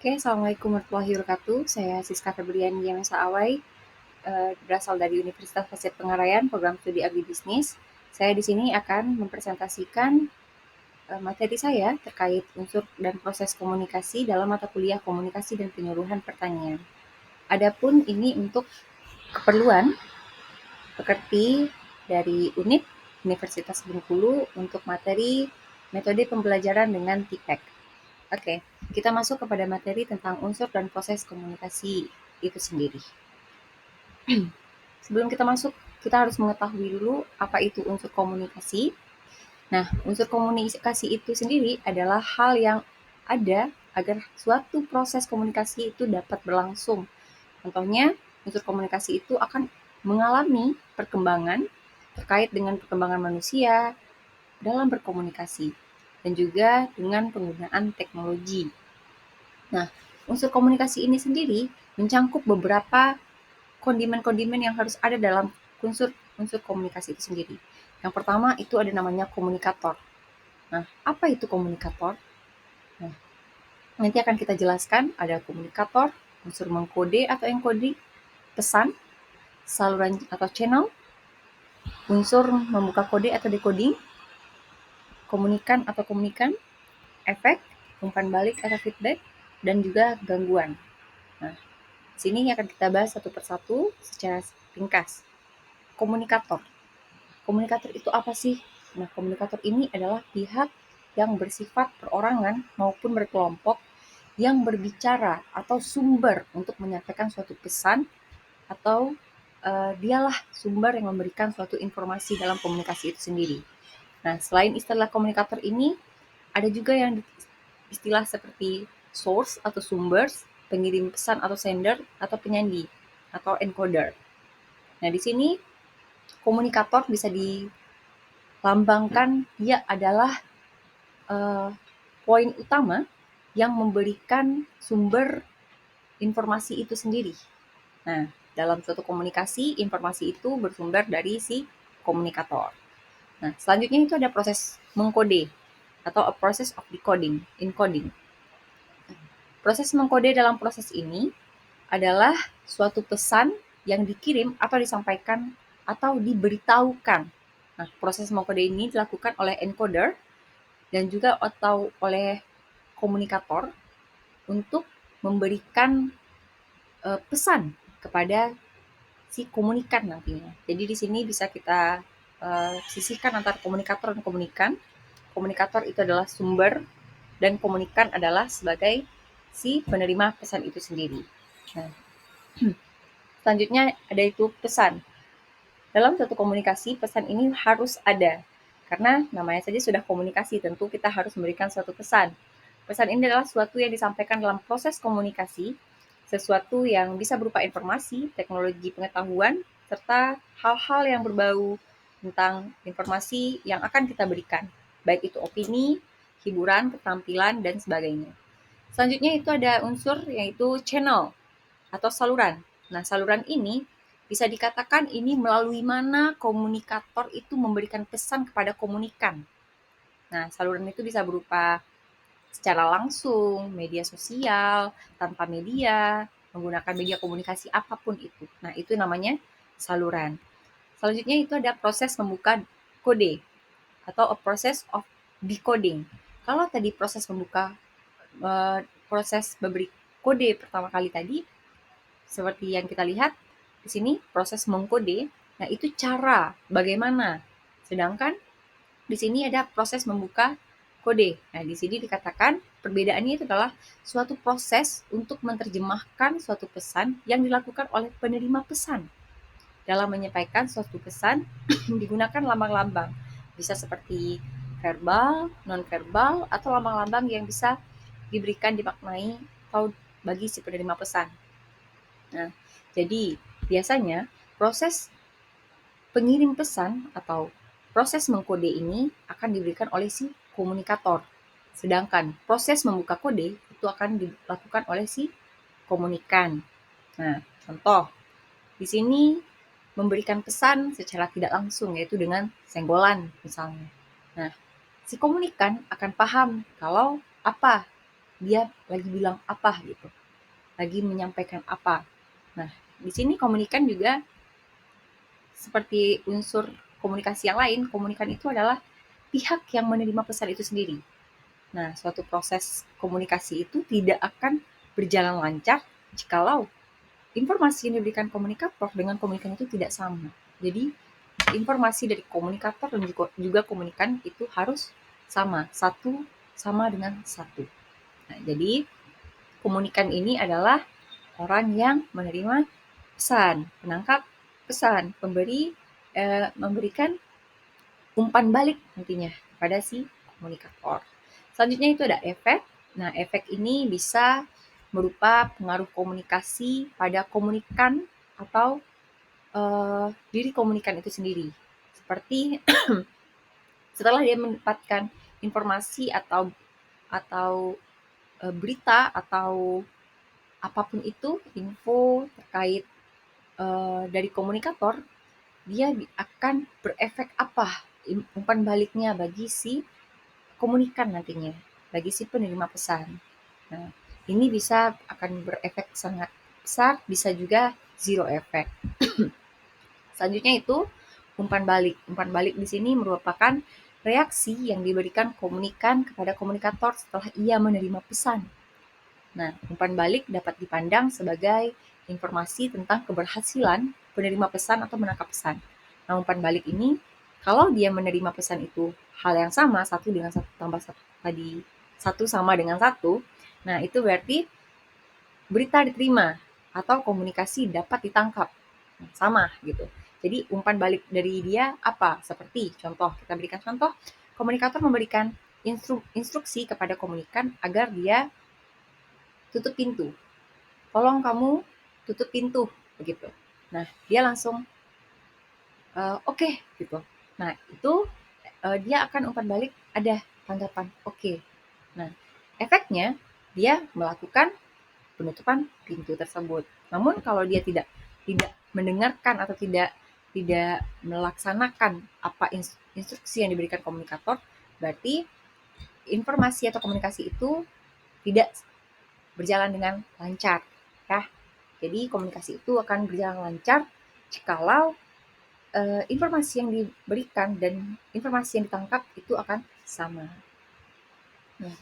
Oke, Assalamualaikum warahmatullahi wabarakatuh. Saya Siska Febriani Yamesa Awai, berasal dari Universitas Pasir Pengarayan, program studi agribisnis. Saya di sini akan mempresentasikan materi saya terkait unsur dan proses komunikasi dalam mata kuliah komunikasi dan penyuluhan pertanian. Adapun ini untuk keperluan pekerti dari UNIP, Universitas Bengkulu, untuk materi metode pembelajaran dengan TIPEK. Oke, kita masuk kepada materi tentang unsur dan proses komunikasi itu sendiri. Sebelum kita masuk, kita harus mengetahui dulu apa itu unsur komunikasi. Nah, unsur komunikasi itu sendiri adalah hal yang ada agar suatu proses komunikasi itu dapat berlangsung. Contohnya, unsur komunikasi itu akan mengalami perkembangan terkait dengan perkembangan manusia dalam berkomunikasi dan juga dengan penggunaan teknologi. Nah, unsur komunikasi ini sendiri mencangkup beberapa kondimen-kondimen yang harus ada dalam unsur komunikasi itu sendiri. Yang pertama itu ada namanya komunikator. Nah, apa itu komunikator? Nah, nanti akan kita jelaskan ada komunikator, unsur mengkode atau encoding, pesan, saluran atau channel, unsur membuka kode atau decoding, komunikan, efek, umpan balik atau feedback, dan juga gangguan. Nah, sini akan kita bahas satu persatu secara ringkas. Komunikator. Komunikator itu apa sih? Nah, komunikator ini adalah pihak yang bersifat perorangan maupun berkelompok yang berbicara atau sumber untuk menyampaikan suatu pesan atau dialah sumber yang memberikan suatu informasi dalam komunikasi itu sendiri. Nah, selain istilah komunikator ini, ada juga yang istilah seperti source atau sumber, pengirim pesan atau sender, atau penyandi atau encoder. Nah, di sini komunikator bisa dilambangkan dia adalah poin utama yang memberikan sumber informasi itu sendiri. Nah, dalam suatu komunikasi, informasi itu bersumber dari si komunikator. Nah, selanjutnya itu ada proses mengkode atau a process of decoding, encoding. Proses mengkode dalam proses ini adalah suatu pesan yang dikirim atau disampaikan atau diberitahukan. Nah, proses mengkode ini dilakukan oleh encoder dan juga atau oleh komunikator untuk memberikan pesan kepada si komunikan nantinya. Jadi di sini bisa kita sisihkan antara komunikator dan komunikan. Komunikator itu adalah sumber dan komunikan adalah sebagai si penerima pesan itu sendiri. Nah, selanjutnya ada itu pesan. Dalam suatu komunikasi, pesan ini harus ada. Karena namanya saja sudah komunikasi, tentu kita harus memberikan suatu pesan. Pesan ini adalah sesuatu yang disampaikan dalam proses komunikasi, sesuatu yang bisa berupa informasi, teknologi pengetahuan, serta hal-hal yang berbau tentang informasi yang akan kita berikan, baik itu opini, hiburan, keterampilan, dan sebagainya. Selanjutnya itu ada unsur yaitu channel atau saluran. Nah, saluran ini bisa dikatakan ini melalui mana komunikator itu memberikan pesan kepada komunikan. Nah, saluran itu bisa berupa secara langsung, media sosial, tanpa media, menggunakan media komunikasi apapun itu. Nah, itu namanya saluran. Selanjutnya itu ada proses membuka kode atau a process of decoding. Kalau tadi proses membuka, proses memberi kode pertama kali tadi, seperti yang kita lihat di sini proses mengkode, nah itu cara bagaimana. Sedangkan di sini ada proses membuka kode. Nah, di sini dikatakan perbedaannya itu adalah suatu proses untuk menerjemahkan suatu pesan yang dilakukan oleh penerima pesan. Dalam menyampaikan suatu pesan digunakan lambang-lambang. Bisa seperti verbal, non-verbal, atau lambang-lambang yang bisa diberikan dimaknai atau bagi si penerima pesan. Nah, jadi biasanya proses pengirim pesan atau proses mengkode ini akan diberikan oleh si komunikator. Sedangkan proses membuka kode itu akan dilakukan oleh si komunikan. Nah, contoh di sini memberikan pesan secara tidak langsung yaitu dengan senggolan misalnya. Nah, si komunikan akan paham kalau apa dia lagi bilang apa gitu, lagi menyampaikan apa. Nah, di sini komunikan juga seperti unsur komunikasi yang lain. Komunikan itu adalah pihak yang menerima pesan itu sendiri. Nah, suatu proses komunikasi itu tidak akan berjalan lancar jikalau informasi yang diberikan komunikator dengan komunikan itu tidak sama. Jadi, informasi dari komunikator dan juga komunikan itu harus sama, satu sama dengan satu. Nah, jadi komunikan ini adalah orang yang menerima pesan, penangkap pesan, memberikan umpan balik nantinya pada si komunikator. Selanjutnya itu ada efek. Nah, efek ini bisa berupa pengaruh komunikasi pada komunikan atau diri komunikan itu sendiri. Seperti setelah dia mendapatkan informasi atau berita atau apapun itu, info terkait dari komunikator, dia akan berefek apa umpan baliknya bagi si komunikan nantinya, bagi si penerima pesan. Nah, ini bisa akan berefek sangat besar, bisa juga zero efek. Selanjutnya itu umpan balik. Umpan balik di sini merupakan reaksi yang diberikan komunikan kepada komunikator setelah ia menerima pesan. Nah, umpan balik dapat dipandang sebagai informasi tentang keberhasilan penerima pesan atau menangkap pesan. Nah, umpan balik ini, kalau dia menerima pesan itu hal yang sama, satu dengan satu tambah satu tadi, satu sama dengan satu, nah itu berarti berita diterima atau komunikasi dapat ditangkap. Nah, sama gitu. Jadi umpan balik dari dia apa? Seperti contoh, kita berikan contoh, komunikator memberikan instruksi kepada komunikan agar dia tutup pintu. Tolong kamu tutup pintu, begitu. Nah, dia langsung oke gitu. Nah, itu dia akan umpan balik ada tanggapan oke. Nah, efeknya dia melakukan penutupan pintu tersebut. Namun kalau dia tidak mendengarkan atau tidak melaksanakan apa instruksi yang diberikan komunikator, berarti informasi atau komunikasi itu tidak berjalan dengan lancar, ya. Jadi komunikasi itu akan berjalan lancar jikalau informasi yang diberikan dan informasi yang ditangkap itu akan sama. Nah,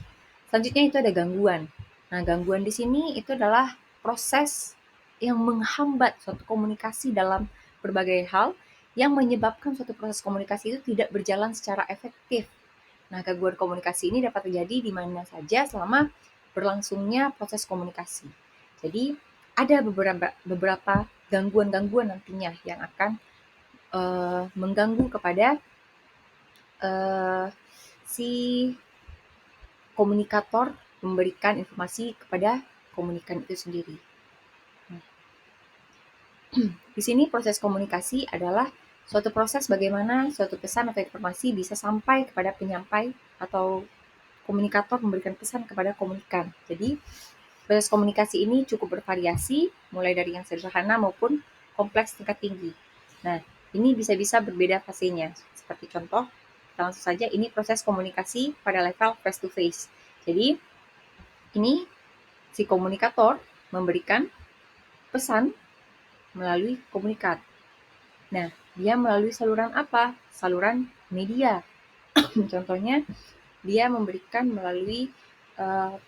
selanjutnya itu ada gangguan. Nah, gangguan di sini itu adalah proses yang menghambat suatu komunikasi dalam berbagai hal yang menyebabkan suatu proses komunikasi itu tidak berjalan secara efektif. Nah, gangguan komunikasi ini dapat terjadi di mana saja selama berlangsungnya proses komunikasi. Jadi, ada beberapa gangguan-gangguan nantinya yang akan mengganggu kepada si komunikator memberikan informasi kepada komunikan itu sendiri. Nah, di sini proses komunikasi adalah suatu proses bagaimana suatu pesan atau informasi bisa sampai kepada penyampai atau komunikator memberikan pesan kepada komunikan. Jadi, proses komunikasi ini cukup bervariasi, mulai dari yang sederhana maupun kompleks tingkat tinggi. Nah, ini bisa-bisa berbeda fasenya. Seperti contoh, kita langsung saja, ini proses komunikasi pada level face to face. Jadi, ini si komunikator memberikan pesan melalui komunikat. Nah, dia melalui saluran apa? Saluran media. Contohnya, dia memberikan melalui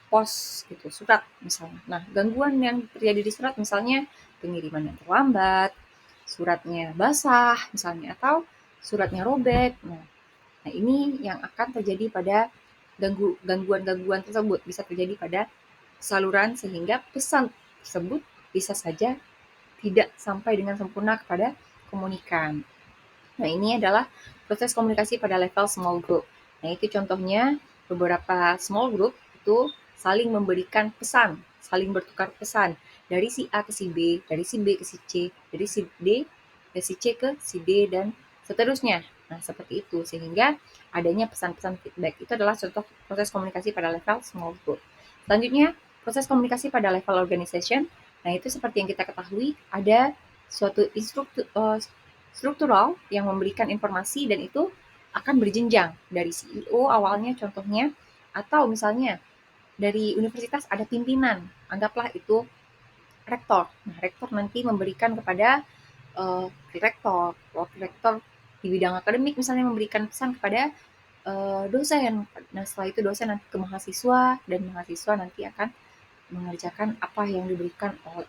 pos gitu, surat misalnya. Nah, gangguan yang terjadi di surat misalnya pengiriman yang terlambat, suratnya basah misalnya, atau suratnya robek. Nah, ini yang akan terjadi pada gangguan-gangguan tersebut bisa terjadi pada saluran sehingga pesan tersebut bisa saja tidak sampai dengan sempurna kepada komunikan. Nah, ini adalah proses komunikasi pada level small group. Nah, itu contohnya beberapa small group itu saling memberikan pesan, saling bertukar pesan dari si A ke si B, dari si B ke si C, dari si D ke si C ke si D, dan seterusnya. Nah, seperti itu. Sehingga adanya pesan-pesan feedback. Itu adalah contoh proses komunikasi pada level small group. Selanjutnya, proses komunikasi pada level organization. Nah, itu seperti yang kita ketahui, ada suatu struktural yang memberikan informasi dan itu akan berjenjang dari CEO awalnya contohnya, atau misalnya dari universitas ada pimpinan, anggaplah itu rektor. Nah, rektor nanti memberikan kepada rektor, wakil rektor di bidang akademik misalnya memberikan pesan kepada dosen. Nah, setelah itu dosen nanti ke mahasiswa dan mahasiswa nanti akan mengerjakan apa yang diberikan oleh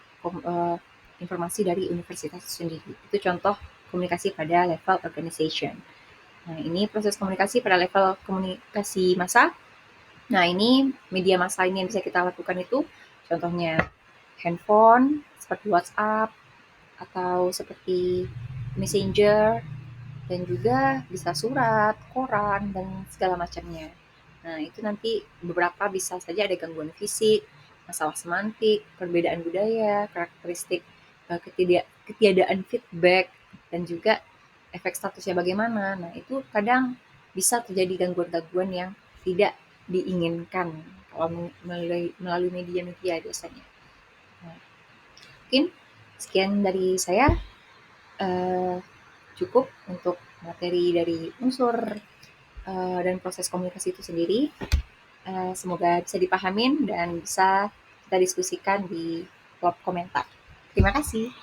informasi dari universitas sendiri. Itu contoh komunikasi pada level organization. Nah, ini proses komunikasi pada level komunikasi massa. Nah, ini media massa ini yang bisa kita lakukan itu contohnya handphone seperti WhatsApp atau seperti Messenger, dan juga bisa surat, koran, dan segala macamnya. Nah, itu nanti beberapa bisa saja ada gangguan fisik, masalah semantik, perbedaan budaya, karakteristik ketiadaan feedback, dan juga efek statusnya bagaimana. Nah, itu kadang bisa terjadi gangguan-gangguan yang tidak diinginkan kalau melalui media-media biasanya. Nah, mungkin sekian dari saya. Uh, Cukup untuk materi dari unsur dan proses komunikasi itu sendiri. Semoga bisa dipahamin dan bisa kita diskusikan di kolom komentar. Terima kasih.